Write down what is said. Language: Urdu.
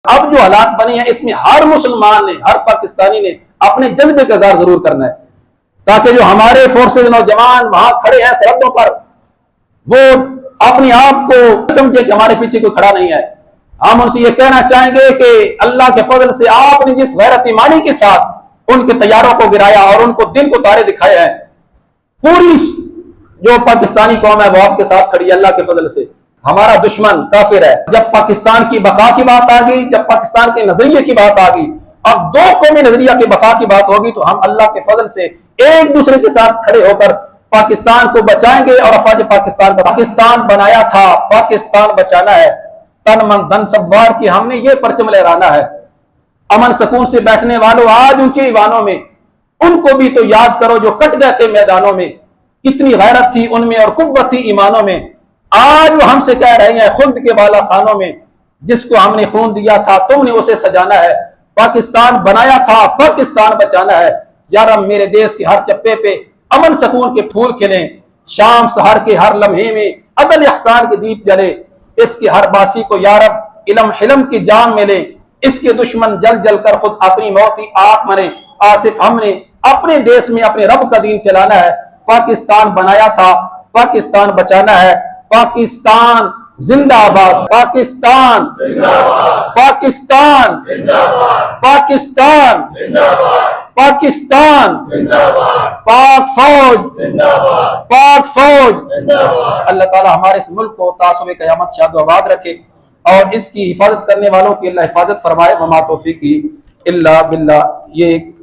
اب جو حالات بنے ہیں اس میں ہر مسلمان نے، ہر پاکستانی نے اپنے جذبے کا اظہار ضرور کرنا ہے، تاکہ جو ہمارے فورسز نوجوان وہاں کھڑے ہیں سرحدوں پر، وہ اپنے آپ کو سمجھے کہ ہمارے پیچھے کوئی کھڑا نہیں ہے۔ ہم ان سے یہ کہنا چاہیں گے کہ اللہ کے فضل سے آپ نے جس غیرت ایمانی کے ساتھ ان کے طیاروں کو گرایا اور ان کو دن کو تارے دکھایا ہے، پوری جو پاکستانی قوم ہے وہ آپ کے ساتھ کھڑی ہے اللہ کے فضل سے۔ ہمارا دشمن کافر ہے۔ جب پاکستان کی بقا کی بات آ گئی، جب پاکستان کے نظریے کی بات آ گئی، اب دو قومی نظریہ کے بقا کی بات ہوگی تو ہم اللہ کے فضل سے ایک دوسرے کے ساتھ کھڑے ہو کر پاکستان کو بچائیں گے اور افواج پاکستان بنایا تھا، پاکستان بچانا ہے، تن من دن سوار کی ہم نے یہ پرچم لہرانا ہے۔ امن سکون سے بیٹھنے والوں آج اونچے ایوانوں میں ان کو بھی تو یاد کرو جو کٹ گئے تھے میدانوں میں، کتنی غیرت تھی ان میں اور قوت تھی ایمانوں میں۔ آج وہ ہم سے کہہ رہے ہیں خلد کے بالا خانوں میں، جس کو ہم نے خون دیا تھا تم نے اسے سجانا ہے، پاکستان بنایا تھا پاکستان بچانا ہے۔ یا رب میرے دیس کے ہر چپے پہ امن سکون کے پھول کھلیں، شام سحر کے ہر لمحے میں عدل احسان کے دیپ جلے، اس کے ہر باسی کو یا رب علم حلم کی جام ملے، اس کے دشمن جل جل کر خود اپنی موتی آپ مرے۔ آصف ہم نے اپنے دیس میں اپنے رب کا دین چلانا ہے، پاکستان بنایا تھا پاکستان بچانا ہے۔ پاکستان زندہ آباد، پاکستان پاکستان پاکستان پاکستان پاک فوج پاک فوج۔ اللہ تعالی ہمارے اس ملک کو تعصب قیامت شاد و آباد رکھے اور اس کی حفاظت کرنے والوں کی اللہ حفاظت فرمائے۔ وما توفیقی الا باللہ۔ یہ